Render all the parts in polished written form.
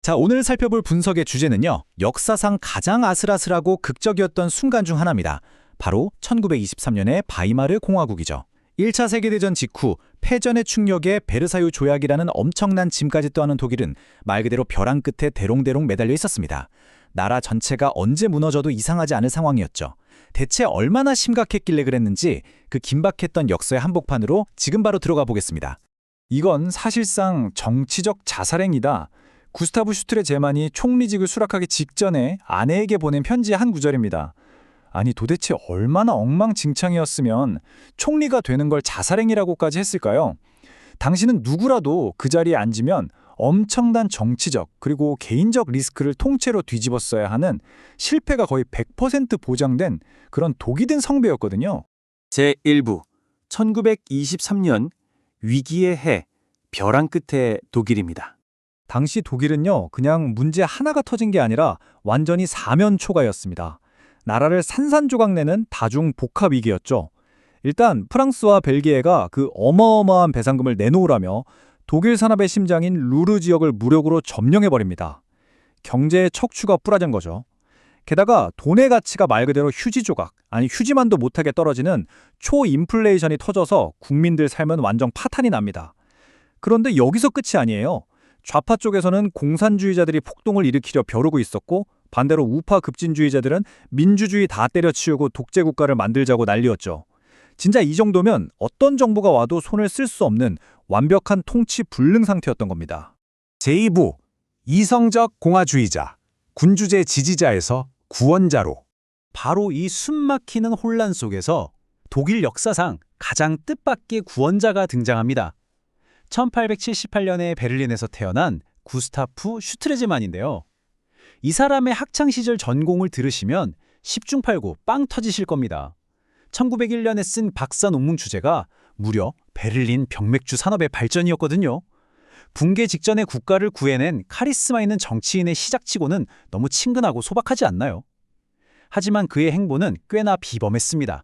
자, 오늘 살펴볼 분석의 주제는요. 역사상 가장 아슬아슬하고 극적이었던 순간 중 하나입니다. 바로 1923년의 바이마르 공화국이죠. 1차 세계대전 직후 패전의 충격에 베르사유 조약이라는 엄청난 짐까지 떠안은 독일은 말 그대로 벼랑 끝에 대롱대롱 매달려 있었습니다. 나라 전체가 언제 무너져도 이상하지 않을 상황이었죠. 대체 얼마나 심각했길래 그랬는지 그 긴박했던 역사의 한복판으로 지금 바로 들어가 보겠습니다. 이건 사실상 정치적 자살행위다. 구스타브 슈트레 제만이 총리직을 수락하기 직전에 아내에게 보낸 편지의 한 구절입니다. 아니 도대체 얼마나 엉망진창이었으면 총리가 되는 걸 자살행위라고까지 했을까요? 당신은 누구라도 그 자리에 앉으면 엄청난 정치적 그리고 개인적 리스크를 통째로 뒤집었어야 하는 실패가 거의 100% 보장된 그런 독이 든 성배였거든요. 제1부 1923년 위기의 해 벼랑 끝의 독일입니다. 당시 독일은요, 그냥 문제 하나가 터진 게 아니라 완전히 사면초가였습니다. 나라를 산산조각 내는 다중 복합 위기였죠. 일단 프랑스와 벨기에가 그 어마어마한 배상금을 내놓으라며 독일 산업의 심장인 루르 지역을 무력으로 점령해버립니다. 경제의 척추가 부러진 거죠. 게다가 돈의 가치가 말 그대로 휴지 조각, 아니 휴지만도 못하게 떨어지는 초인플레이션이 터져서 국민들 삶은 완전 파탄이 납니다. 그런데 여기서 끝이 아니에요. 좌파 쪽에서는 공산주의자들이 폭동을 일으키려 벼르고 있었고 반대로 우파 급진주의자들은 민주주의 다 때려치우고 독재국가를 만들자고 난리였죠. 진짜 이 정도면 어떤 정부가 와도 손을 쓸 수 없는 완벽한 통치 불능 상태였던 겁니다. 제2부 이성적 공화주의자, 군주제 지지자에서 구원자로. 바로 이 숨막히는 혼란 속에서 독일 역사상 가장 뜻밖의 구원자가 등장합니다. 1878년에 베를린에서 태어난 구스타프 슈트레제만인데요. 이 사람의 학창시절 전공을 들으시면 10중 8구 빵 터지실 겁니다. 1901년에 쓴 박사 논문 주제가 무려 베를린 병맥주 산업의 발전이었거든요. 붕괴 직전에 국가를 구해낸 카리스마 있는 정치인의 시작치고는 너무 친근하고 소박하지 않나요? 하지만 그의 행보는 꽤나 비범했습니다.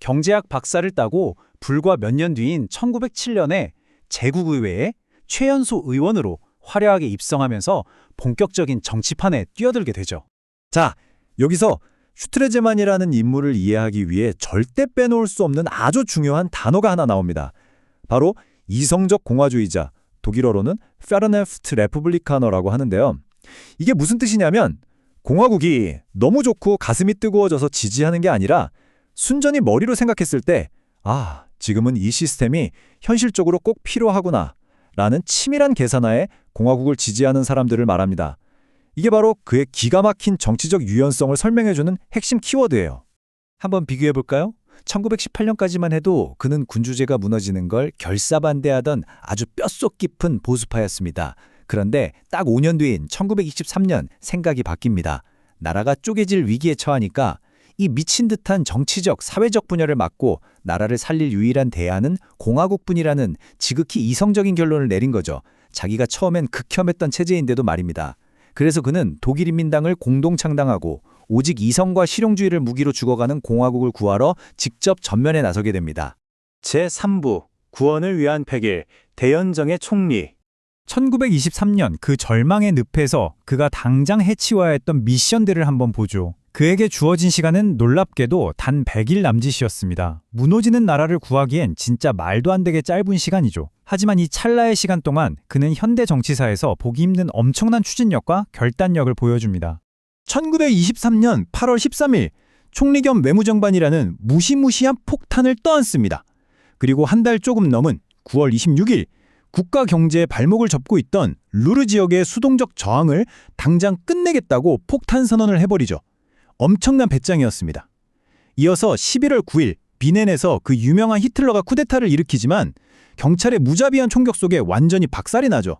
경제학 박사를 따고 불과 몇 년 뒤인 1907년에 제국의회에 최연소 의원으로 화려하게 입성하면서 본격적인 정치판에 뛰어들게 되죠. 자, 여기서 슈트레제만이라는 인물을 이해하기 위해 절대 빼놓을 수 없는 아주 중요한 단어가 하나 나옵니다. 바로 이성적 공화주의자, 독일어로는 페르네프트 레푸블리카너라고 하는데요. 이게 무슨 뜻이냐면 공화국이 너무 좋고 가슴이 뜨거워져서 지지하는 게 아니라 순전히 머리로 생각했을 때 지금은 이 시스템이 현실적으로 꼭 필요하구나 라는 치밀한 계산하에 공화국을 지지하는 사람들을 말합니다. 이게 바로 그의 기가 막힌 정치적 유연성을 설명해주는 핵심 키워드예요. 한번 비교해볼까요? 1918년까지만 해도 그는 군주제가 무너지는 걸 결사반대하던 아주 뼛속 깊은 보수파였습니다. 그런데 딱 5년 뒤인 1923년 생각이 바뀝니다. 나라가 쪼개질 위기에 처하니까 이 미친 듯한 정치적, 사회적 분열을 막고 나라를 살릴 유일한 대안은 공화국뿐이라는 지극히 이성적인 결론을 내린 거죠. 자기가 처음엔 극혐했던 체제인데도 말입니다. 그래서 그는 독일인민당을 공동 창당하고 오직 이성과 실용주의를 무기로 죽어가는 공화국을 구하러 직접 전면에 나서게 됩니다. 제3부 구원을 위한 100일 대연정의 총리. 1923년 그 절망의 늪에서 그가 당장 해치워야 했던 미션들을 한번 보죠. 그에게 주어진 시간은 놀랍게도 단 100일 남짓이었습니다. 무너지는 나라를 구하기엔 진짜 말도 안 되게 짧은 시간이죠. 하지만 이 찰나의 시간 동안 그는 현대 정치사에서 보기 힘든 엄청난 추진력과 결단력을 보여줍니다. 1923년 8월 13일 총리 겸 외무장관이라는 무시무시한 폭탄을 떠안습니다. 그리고 한 달 조금 넘은 9월 26일 국가 경제의 발목을 접고 있던 루르 지역의 수동적 저항을 당장 끝내겠다고 폭탄 선언을 해버리죠. 엄청난 배짱이었습니다. 이어서 11월 9일 비넨에서 그 유명한 히틀러가 쿠데타를 일으키지만 경찰의 무자비한 총격 속에 완전히 박살이 나죠.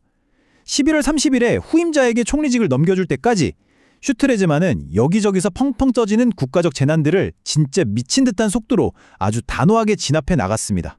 11월 30일에 후임자에게 총리직을 넘겨줄 때까지 슈트레제만은 여기저기서 펑펑 떠지는 국가적 재난들을 진짜 미친 듯한 속도로 아주 단호하게 진압해 나갔습니다.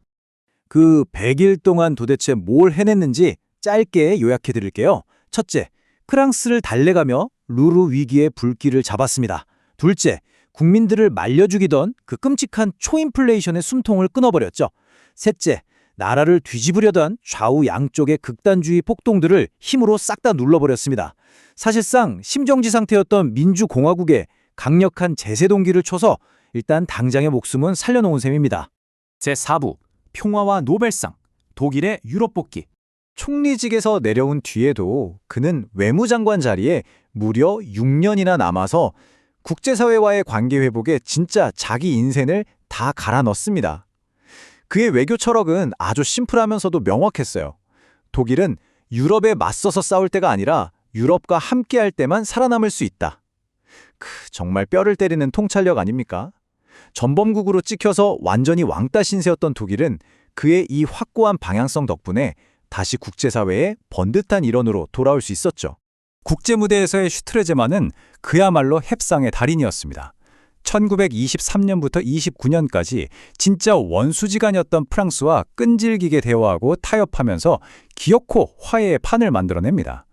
그 100일 동안 도대체 뭘 해냈는지 짧게 요약해 드릴게요. 첫째, 프랑스를 달래가며 루르 위기의 불길을 잡았습니다. 둘째, 국민들을 말려 죽이던 그 끔찍한 초인플레이션의 숨통을 끊어버렸죠. 셋째, 나라를 뒤집으려던 좌우 양쪽의 극단주의 폭동들을 힘으로 싹 다 눌러버렸습니다. 사실상 심정지 상태였던 민주공화국에 강력한 제세 동기를 쳐서 일단 당장의 목숨은 살려놓은 셈입니다. 제4부 평화와 노벨상, 독일의 유럽 복귀. 총리직에서 내려온 뒤에도 그는 외무장관 자리에 무려 6년이나 남아서 국제사회와의 관계 회복에 진짜 자기 인생을 다 갈아 넣습니다. 그의 외교 철학은 아주 심플하면서도 명확했어요. 독일은 유럽에 맞서서 싸울 때가 아니라 유럽과 함께할 때만 살아남을 수 있다. 정말 뼈를 때리는 통찰력 아닙니까? 전범국으로 찍혀서 완전히 왕따 신세였던 독일은 그의 이 확고한 방향성 덕분에 다시 국제사회의 번듯한 일원으로 돌아올 수 있었죠. 국제무대에서의 슈트레제만은 그야말로 협상의 달인이었습니다. 1923년부터 29년까지 진짜 원수지간이었던 프랑스와 끈질기게 대화하고 타협하면서 기어코 화해의 판을 만들어냅니다.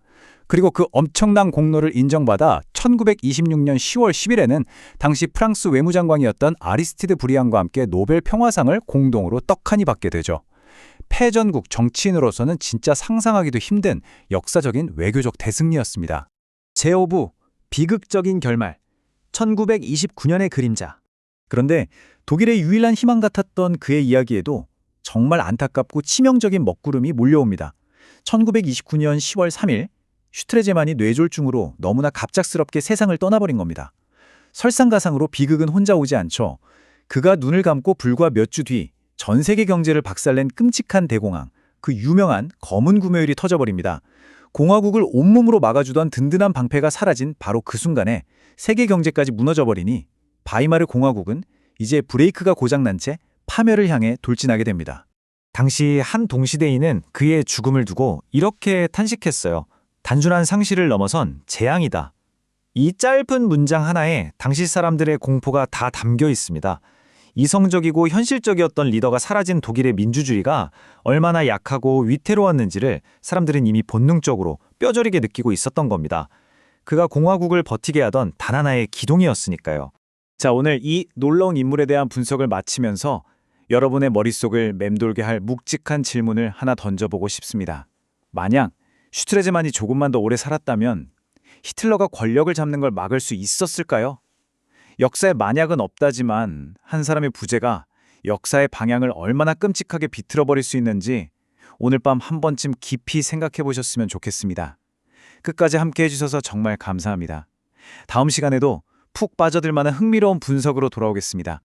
그리고 그 엄청난 공로를 인정받아 1926년 10월 10일에는 당시 프랑스 외무장관이었던 아리스티드 브리앙과 함께 노벨 평화상을 공동으로 떡하니 받게 되죠. 패전국 정치인으로서는 진짜 상상하기도 힘든 역사적인 외교적 대승리였습니다. 제5부 비극적인 결말 1929년의 그림자. 그런데 독일의 유일한 희망 같았던 그의 이야기에도 정말 안타깝고 치명적인 먹구름이 몰려옵니다. 1929년 10월 3일 슈트레제만이 뇌졸중으로 너무나 갑작스럽게 세상을 떠나버린 겁니다. 설상가상으로 비극은 혼자 오지 않죠. 그가 눈을 감고 불과 몇 주 뒤 전 세계 경제를 박살낸 끔찍한 대공황, 그 유명한 검은 구매율이 터져버립니다. 공화국을 온몸으로 막아주던 든든한 방패가 사라진 바로 그 순간에 세계 경제까지 무너져버리니 바이마르 공화국은 이제 브레이크가 고장난 채 파멸을 향해 돌진하게 됩니다. 당시 한 동시대인은 그의 죽음을 두고 이렇게 탄식했어요. 단순한 상실을 넘어선 재앙이다. 이 짧은 문장 하나에 당시 사람들의 공포가 다 담겨 있습니다. 이성적이고 현실적이었던 리더가 사라진 독일의 민주주의가 얼마나 약하고 위태로웠는지를 사람들은 이미 본능적으로 뼈저리게 느끼고 있었던 겁니다. 그가 공화국을 버티게 하던 단 하나의 기동이었으니까요. 자, 오늘 이 놀라운 인물에 대한 분석을 마치면서 여러분의 머릿속을 맴돌게 할 묵직한 질문을 하나 던져보고 싶습니다. 만약 슈트레제만이 조금만 더 오래 살았다면 히틀러가 권력을 잡는 걸 막을 수 있었을까요? 역사에 만약은 없다지만 한 사람의 부재가 역사의 방향을 얼마나 끔찍하게 비틀어버릴 수 있는지 오늘 밤 한 번쯤 깊이 생각해 보셨으면 좋겠습니다. 끝까지 함께 해주셔서 정말 감사합니다. 다음 시간에도 푹 빠져들 만한 흥미로운 분석으로 돌아오겠습니다.